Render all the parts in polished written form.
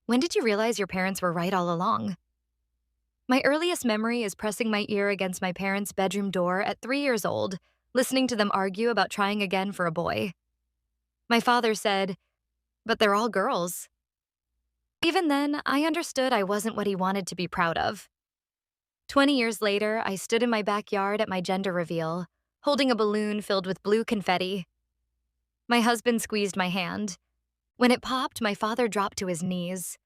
When did you realize your parents were right all along? My earliest memory is pressing my ear against my parents' bedroom door at 3 years old, listening to them argue about trying again for a boy. My father said, "But they're all girls." Even then, I understood I wasn't what he wanted to be proud of. 20 years later, I stood in my backyard at my gender reveal, holding a balloon filled with blue confetti. My husband squeezed my hand. When it popped, my father dropped to his knees.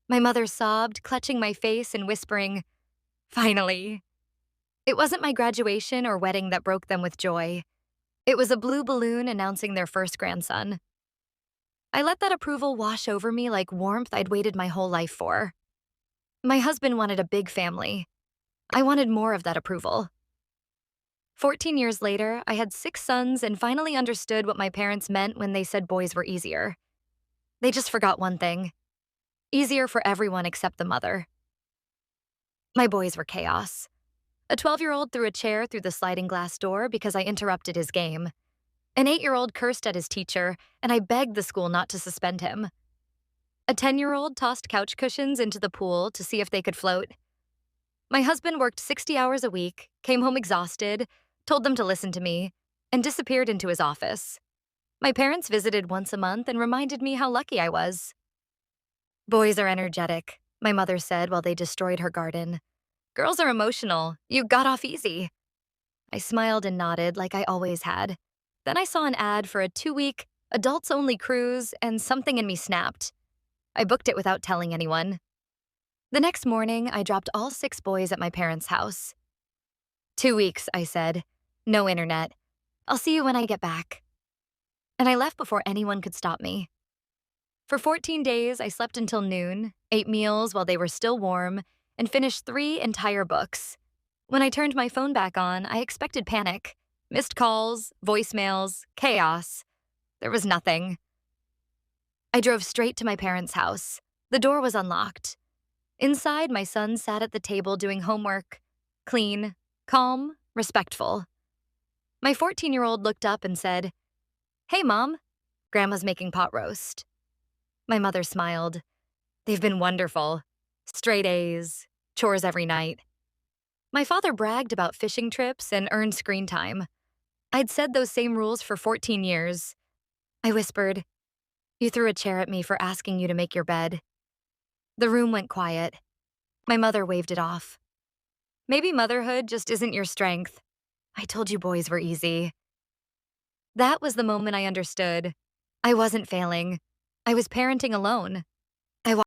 My mother sobbed, clutching my face and whispering, "Finally." It wasn't my graduation or wedding that broke them with joy. It was a blue balloon announcing their first grandson. I let that approval wash over me like warmth I'd waited my whole life for. My husband wanted a big family. I wanted more of that approval. 14 years later, I had 6 sons and finally understood what my parents meant when they said boys were easier. They just forgot one thing: easier for everyone except the mother. My boys were chaos. A 12-year-old threw a chair through the sliding glass door because I interrupted his game. An 8-year-old cursed at his teacher, and I begged the school not to suspend him. A 10-year-old tossed couch cushions into the pool to see if they could float. My husband worked 60 hours a week, came home exhausted, told them to listen to me, and disappeared into his office. My parents visited once a month and reminded me how lucky I was. "Boys are energetic," my mother said while they destroyed her garden. "Girls are emotional. You got off easy." I smiled and nodded like I always had. Then I saw an ad for a 2-week, adults-only cruise, and something in me snapped. I booked it without telling anyone. The next morning, I dropped all 6 boys at my parents' house. 2 weeks, I said. No internet. I'll see you when I get back. And I left before anyone could stop me. For 14 days, I slept until noon, ate meals while they were still warm, and finished 3 entire books. When I turned my phone back on, I expected panic. Missed calls, voicemails, chaos. There was nothing. I drove straight to my parents' house. The door was unlocked. Inside, my son sat at the table doing homework. Clean, calm, respectful. My 14-year-old looked up and said, "Hey, Mom, Grandma's making pot roast." My mother smiled. "They've been wonderful. Straight A's, chores every night." My father bragged about fishing trips and earned screen time. I'd said those same rules for 14 years. I whispered, "You threw a chair at me for asking you to make your bed." The room went quiet. My mother waved it off. "Maybe motherhood just isn't your strength. I told you boys were easy." That was the moment I understood. I wasn't failing. I was parenting alone.